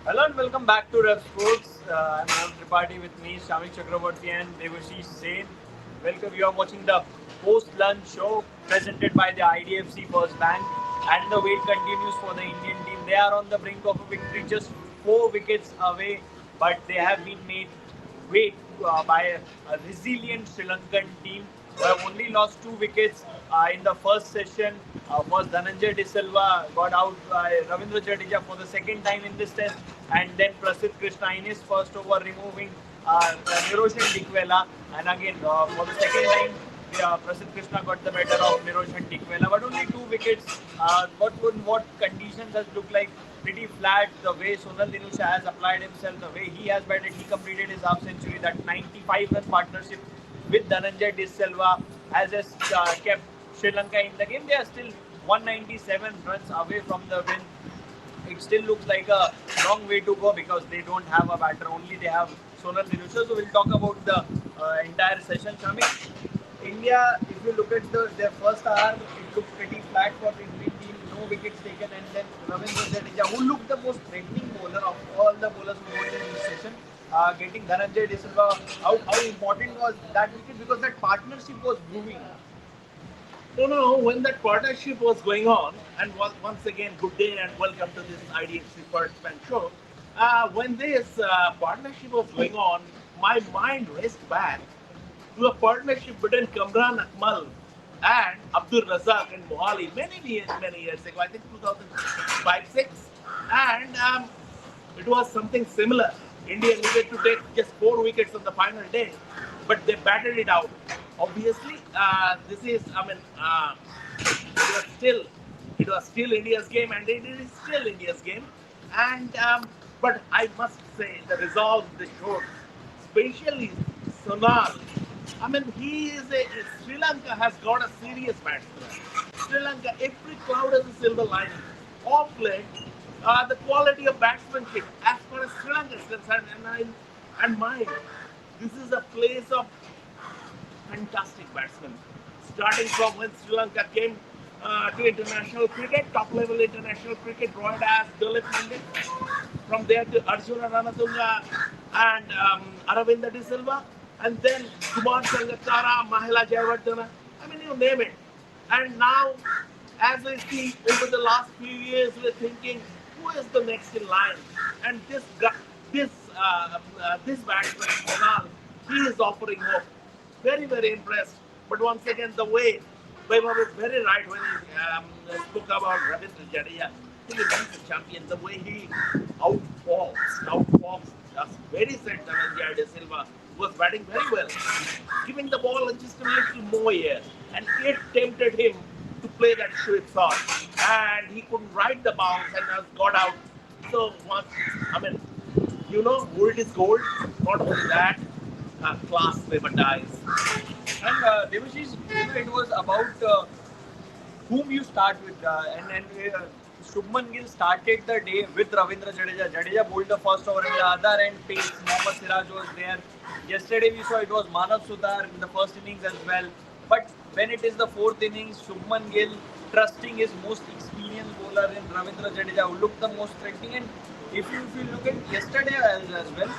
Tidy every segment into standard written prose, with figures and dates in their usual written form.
Hello and welcome back to Rev Sports. I'm Ram Tripathi with me, Shamik Chakraborty and Devashish Sen. Welcome. You are watching the post-lunch show presented by the IDFC First Bank, and the wait continues for the Indian team. They are on the brink of a victory, just 4 wickets away, but they have been made wait by a resilient Sri Lankan team who have only lost 2 wickets in the first session. First, Dhananjay De Silva got out by Ravindra Jadeja for the second time in this test, and then Prasid Krishna in his first over removing Niroshan Dikwela, and again for the second time. Prasid Krishna got the better of Niroshan Dikwela, but only 2 wickets. What conditions has looked like pretty flat. The way Sonal Dinusha has applied himself, the way he has batted, he completed his half century. That 95-run partnership with Dhananjay De Silva has just kept Sri Lanka in the game. They are still 197 runs away from the win. It still looks like a long way to go because they don't have a batter. Only they have Sonal Dinusha. So we'll talk about the entire session. Shami, India, if you look at their first hour, it looked pretty flat for the Indian team. No wickets taken, and then Ravindra Jadeja, who looked the most threatening bowler of all the bowlers who bowled in this session, getting Dhananjay De Silva. How important was that wicket? Because that partnership was brewing. No, when that partnership was going on, and once again, good day and welcome to this IDFC First Bank show. When this partnership was going on, my mind raced back to a partnership between Kamran Akmal and Abdul Razak and Mohali many years ago. I think 2005-6, and it was something similar. India needed to take just 4 wickets on the final day, but they batted it out. Obviously, this is, it was still India's game, and it is still India's game. And but I must say the resolve they showed, especially Sonal. I mean, he is a Sri Lanka has got a serious batsman. Sri Lanka, every cloud has a silver lining. Off late, the quality of batsmanship, as far as Sri Lanka is concerned, and mine, this is a place of fantastic batsmen. Starting from when Sri Lanka came to international cricket, top level international cricket, Roy Das, Dilip Pandit. From there to Arjuna Ranatunga and Aravinda De Silva, and then Kumar Sangakkara, Mahela Jayawardena. I mean, you name it. And now, as I see over the last few years, we're thinking, who is the next in line? And this batsman, Sonal, he is offering hope. Very impressed. But once again, the way Vaibhav was very right when he spoke about Ravindra Jadeja. I think he's a champion. The way he outfoxed us very set Dhananjay De Silva was batting very well, giving the ball just a little more air, and it tempted him to play that sweet shot, and he couldn't ride the bounce and has got out. So once, I mean, gold is gold. Not only that, class never dies. And Devashish, it was about whom you start with, and Shubman Gill started the day with Ravindra Jadeja. Jadeja bowled the first over, and the other end pace Mohammad Siraj was there. Yesterday we saw it was Manav Sudhar in the first innings as well. But when it is the fourth innings, Shubman Gill trusting his most experienced bowler in Ravindra Jadeja, who looked the most threatening. And if you look at yesterday as well,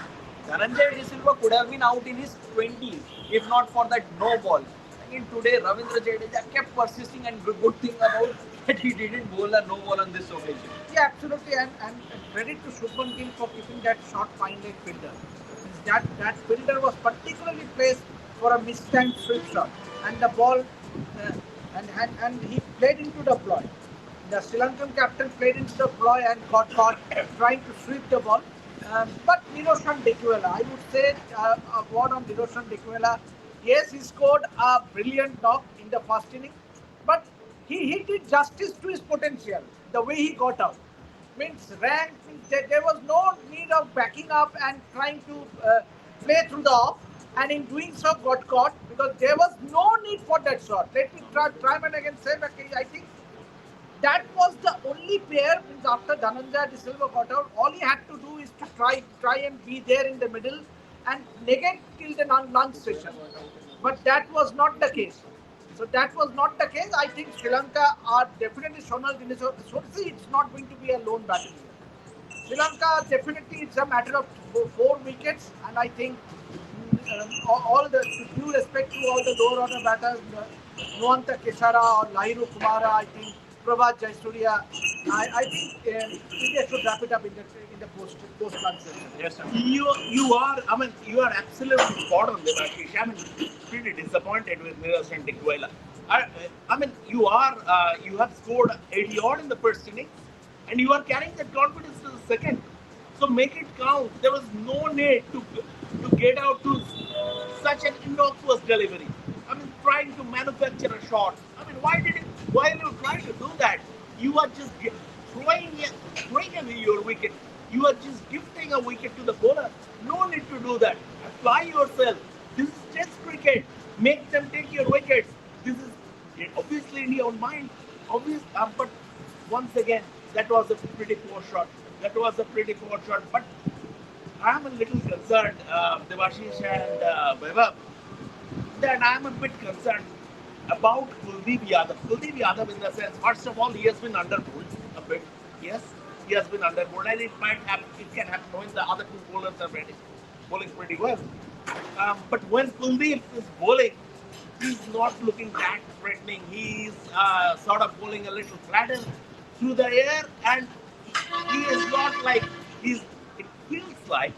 Dhananjay De Silva could have been out in his 20s if not for that no ball. Again today, Ravindra Jadeja kept persisting, and good thing about that he didn't bowl a no ball on this occasion. Yeah, absolutely, and credit to Shubman Gill for keeping that short fine-leg fielder. That fielder was particularly placed for a mistimed sweep shot, and the ball, and he played into the ploy. The Sri Lankan captain played into the ploy and got caught trying to sweep the ball. But Niroshan Dikwela, I would say a word on Niroshan Dikwela. Yes, he scored a brilliant knock in the first inning, but he did justice to his potential. The way he got out means ran. There was no need of backing up and trying to play through the off, and in doing so got caught because there was no need for that shot. Let me try and again say that I think that was the only pair after Dhananjay De Silva got out. All he had to do is to try and be there in the middle and negate till the lunch session. But that was not the case. So that was not the case. I think Sri Lanka are definitely Sonal Dineshwar. So see, it's not going to be a lone battle here. Sri Lanka definitely it's a matter of 4 wickets, and I think all the due respect to all the lower order batters, Nuanta Kesara or Lairu Kumara, I think Prabhat Jayasuriya, I think India should wrap it up in the post session. Yes, sir. You are absolutely spot on, Devashish. I mean, pretty disappointed with Neeraj and Dikwaila. You have scored 80 odd in the first innings, and you are carrying that confidence to the second. So make it count. There was no need to get out to such an innocuous delivery. I mean, trying to manufacture a shot. I mean, why are you trying to do that? You are just throwing, throwing away your wicket. You are just gifting a wicket to the bowler. No need to do that. Apply yourself. This is Test cricket. Make them take your wickets. This is obviously in your mind. But once again, that was a pretty poor shot. That was a pretty poor shot. But I'm a little concerned, Devashish and Vaibhav, that I'm a bit concerned about Kuldeep Yadav. Kuldeep Yadav, in the sense, first of all, he has been underbowled a bit. Yes, he has been underbowled, and it can happen when the other two bowlers are ready, bowling pretty well. But when Kuldeep is bowling, he's not looking that threatening. He's sort of bowling a little flatter through the air, and he is not like he's. It feels like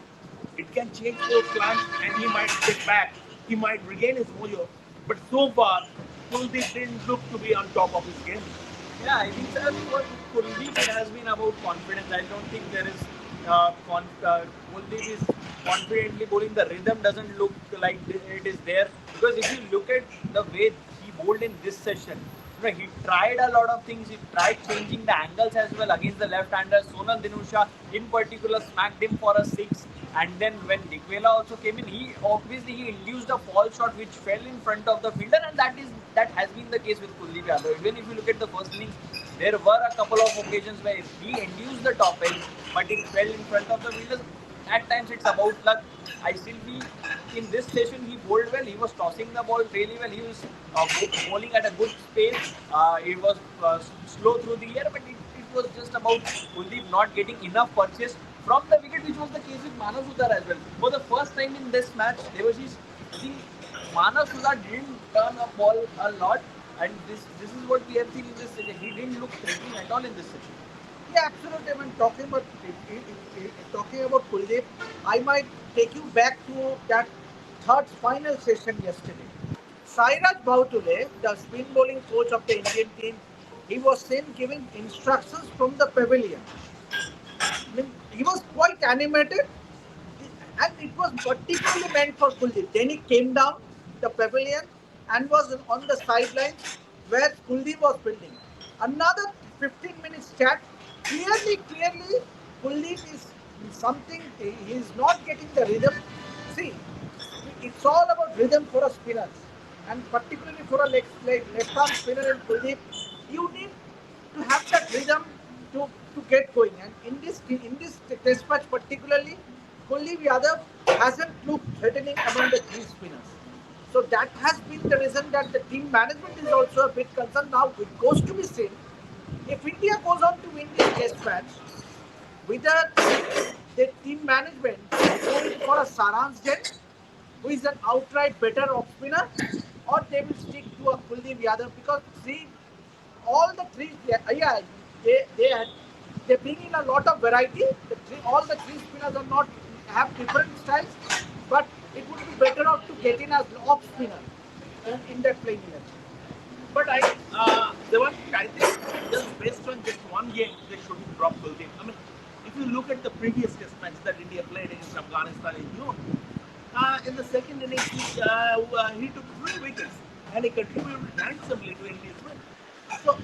it can change course plans, and he might get back. He might regain his mojo. But so far, Kuldeep didn't look to be on top of his game. Yeah, I think that what Kuldeep it has been about confidence. I don't think there is Kuldeep is confidently bowling. The rhythm doesn't look like it is there because if you look at the way he bowled in this session, he tried a lot of things. He tried changing the angles as well against the left-hander. Sonal Dinusha in particular smacked him for a six. And then when Dikwaila also came in, he induced a fall shot which fell in front of the fielder, and that has been the case with Kuldeep Yadav. Even if you look at the first innings, there were a couple of occasions where he induced the top edge, but it fell in front of the fielders. At times it's about luck. I still feel in this session he bowled well. He was tossing the ball really well. He was bowling at a good pace. It was slow through the air, but it was just about Kuldeep not getting enough purchase from the wicket, which was the case with Manav Sudhar as well. For the first time in this match, Devashish, I think Manav Sudhar didn't turn a ball a lot, and this is what we have seen in this session. He didn't look threatening at all in this session. Yeah, absolutely. When talking about Kuldeep, I might take you back to that third final session yesterday. Sairaj Bhautule, the spin bowling coach of the Indian team, he was seen giving instructions from the pavilion. I mean, he was quite animated, and it was particularly meant for Kuldeep. Then he came down the pavilion and was on the sidelines where Kuldeep was building. Another 15 minutes chat. Clearly, Kuldeep is something. He is not getting the rhythm. See, it's all about rhythm for a spinner, and particularly for a left-arm spinner in Kuldeep, you need to have that rhythm to get going. And in this test match particularly, Kuldeep Yadav hasn't looked threatening among the three spinners. So that has been the reason that the team management is also a bit concerned. Now it goes to be seen if India goes on to win this test match, whether the team management going for a Saransh Jain, who is an outright better off spinner, or they will stick to a Kuldeep Yadav because see all the three, yeah, they bring in a lot of variety. All the three spinners are not have different styles, but it would be better off to get in as off spinner in that playing 11. But I think just based on just one game, they shouldn't drop Kuldeep. I mean, if you look at the previous test match that India played against Afghanistan in June, in the second innings, he took 3 wickets and he contributed handsomely to India's win. So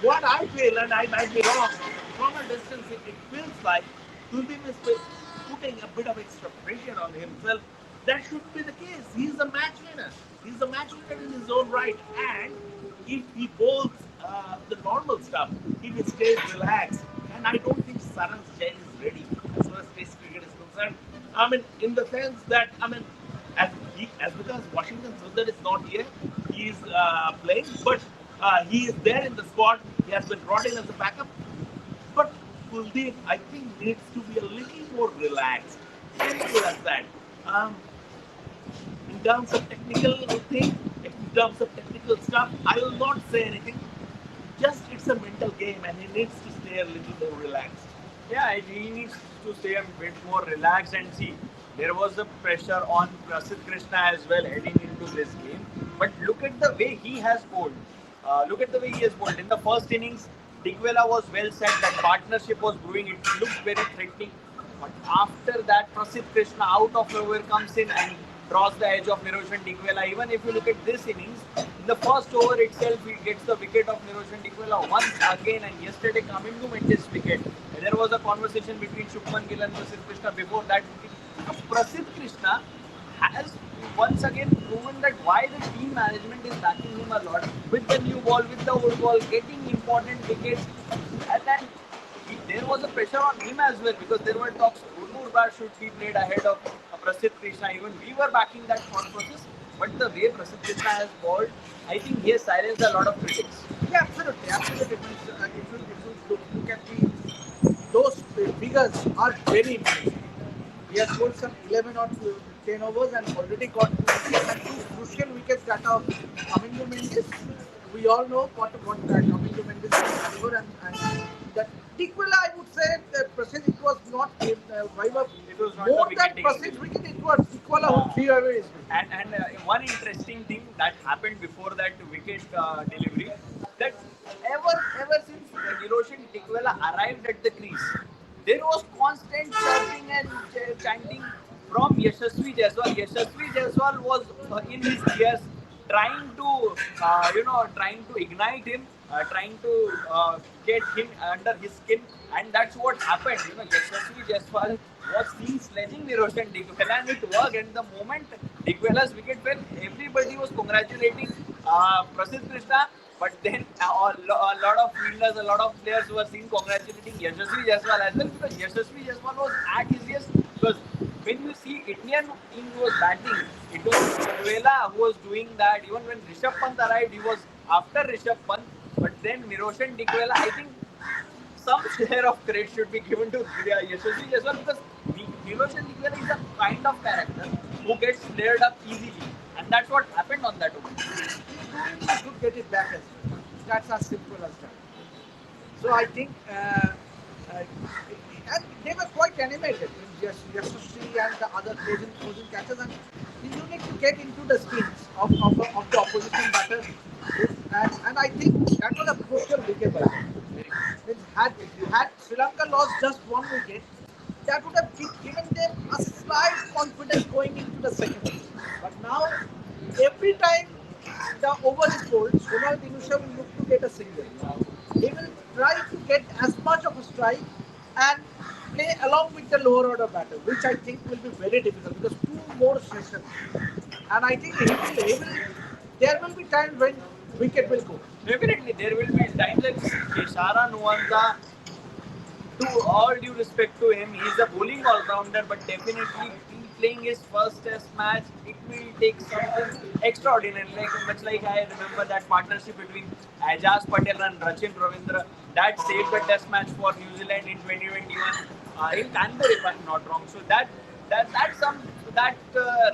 what I feel, and I might be wrong, from a distance it feels like Kuldeep is putting a bit of extra pressure on himself. That shouldn't be the case. He's a match winner. He's a match winner in his own right. And if he bowls the normal stuff, if he stays relaxed, and I don't think Saransh Jain is ready as far as Test cricket is concerned. I mean, in the sense that, I mean, as because Washington Sundar is not here, he is playing, but he is there in the squad. He has been brought in as a backup. But Kuldeep, I think, needs to be a little more relaxed. Simple as that. Um, in terms of technical thing, in terms of technical stuff, I will not say anything. Just it's a mental game, and he needs to stay a little more relaxed. Yeah, he needs to stay a bit more relaxed and see. There was a pressure on Prasid Krishna as well heading into this game. But look at the way he has bowled. Look at the way he has bowled. In the first innings, Digwela was well set. That partnership was brewing. It looked very threatening. But after that, Prasid Krishna out of nowhere comes in and draws the edge of Niroshan Digwela. Even if you look at this innings, in the first over itself, he gets the wicket of Niroshan Digwela once again. And yesterday, coming to Mendes wicket, there was a conversation between Shubman Gill and Prasid Krishna before that wicket. Prasid Krishna has once again proven that why the team management is backing him a lot with the new ball, with the old ball, getting important wickets, and then there was a pressure on him as well because there were talks Urbar should be played ahead of Prasid Krishna. Even we were backing that thought process, but the way Prasid Krishna has bowled, I think he has silenced a lot of critics. Yeah, absolutely, absolutely. If you look at those figures are very impressive. He has scored some 11 or 10 overs and already got 2 wickets and 2 crucial wickets that are coming to Mendes. We all know what coming to Mendes is over and that Tikwela, I would say, the Prasid, it was not Viva. It was not More the than wicket Prasid's wicket, it was Tikwela who threw away his wicket. And one interesting thing that happened before that wicket delivery, that ever since Niroshan Digwela arrived at the crease, there was constant chirping and chanting from Yashasvi Jaiswal. Yashasvi Jaiswal was in his ears, trying to trying to ignite him, trying to get him under his skin, and that's what happened. Yashasvi Jaiswal was seen sledging Niroshan Digwela, and it worked. And the moment Digwela's wicket fell, everybody was congratulating Prasid Krishna. But then a lot of fielders, a lot of players were seen congratulating Yashasvi Jaiswal as well, because Yashasvi Jaiswal was at his best. Because when you see Indian team was batting, it was Digwela who was doing that. Even when Rishabh Pant arrived, he was after Rishabh Pant. But then Niroshan Digwela, I think some share of credit should be given to Yashasvi Jaiswal, because Niroshan Digwala is a kind of character who gets flared up easily, and that's what happened on that over. He should get it back as well. That's as simple as that. So I think, and they were quite animated. Yashasvi and the other closing catches, and you need to get into the skins of the opposition batter. And I think that was a crucial wicket by them. Had Sri Lanka lost just 1 wicket, that would have given them a slight confidence going into the second innings. But now, every time the over is bowled, Sunal Dinusha will look to get a single. He will try to get as much of a strike and play along with the lower order batter, which I think will be very difficult because 2 more sessions. And I think there will be times when wicket will go. Definitely, there will be times like Keshara Nuwanza. To all due respect to him, he's a bowling all-rounder, but definitely playing his first test match, it will take something extraordinary. Much like I remember that partnership between Ajaz Patel and Rachin Ravindra that saved the test match for New Zealand in 2021 in Canberra, if I'm not wrong. So that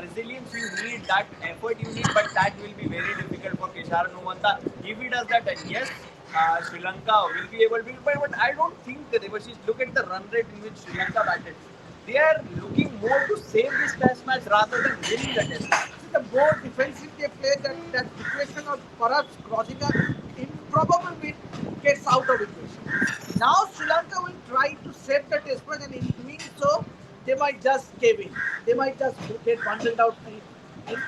resilience you need, that effort you need, but that will be very difficult for Keshara Nuwanta. If he does that, then yes, Sri Lanka will be able to. But I don't think that Devashish, look at the run rate in which Sri Lanka batted. They are looking more to save this test match rather than winning the test match. See, the more defensive they play, that equation of perhaps crossing an improbable win gets out of equation. Now Sri Lanka will try to save the test match, and in doing so, they might just cave in. They might just get bundled out in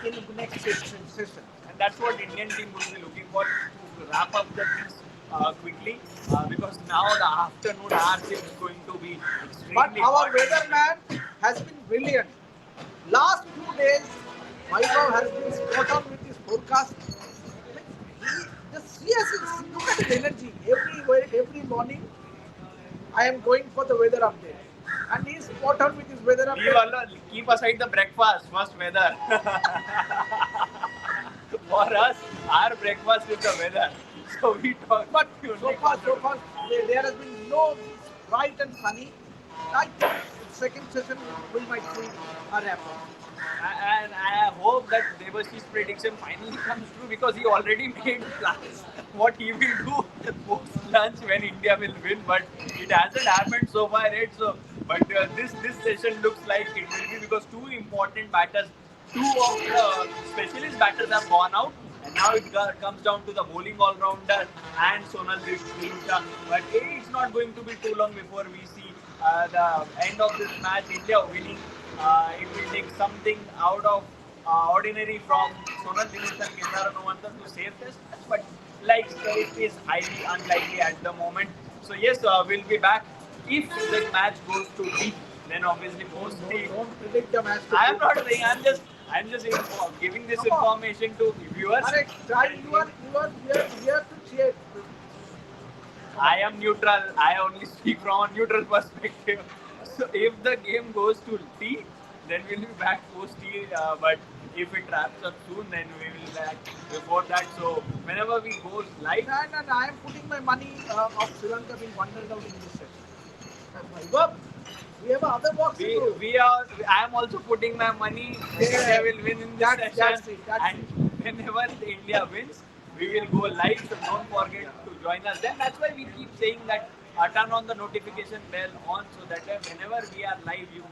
the next session. And that's what Indian team will be looking for, to wrap up the things quickly, because now the afternoon hours is going to be extremely But our hot. weatherman has been brilliant. Last 2 days, Vaibhav has been spot on with his forecast. Look at his energy. Every morning, I am going for the weather update. And he's spot on with his weather update. Keep aside the breakfast, first weather. For us, our breakfast is the weather. So we talk. But so far, there has been no bright and sunny. I think second session we might see a wrap up. And I hope that Devashi's prediction finally comes true because he already made plans what he will do post lunch when India will win, but it hasn't happened so far yet. So, but this session looks like it will be because two important batters, two of the specialist batters have gone out, and now comes down to the bowling all rounder and Sonal Diluta. But it's not going to be too long before we see the end of this match. India winning. It will take something out of ordinary from Sonal Diluta and Kedara Novantan to save this, but like it is highly unlikely at the moment. So yes, we'll be back. If the match goes to deep, then obviously post the. Don't predict the match. I am not saying. I'm just giving this information to viewers. Correct. You are here to cheer. I am neutral. I only speak from a neutral perspective. So if the game goes to T, then we'll be back post T. But if it wraps up soon, then we will be back before that. So whenever we go live, And I am putting my money of Sri Lanka being wondered out in this set. Well, we have other box. we are. I am also putting my money. India will win in this That's session. it, that's And whenever India wins, we will go live. So don't forget to join us. Then that's why we keep saying that turn on the notification bell on so that whenever we are live, you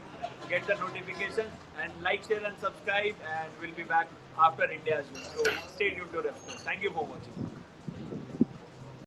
get the notification and like, share, and subscribe. And we'll be back after India's win. So stay tuned to Refco. Thank you for watching.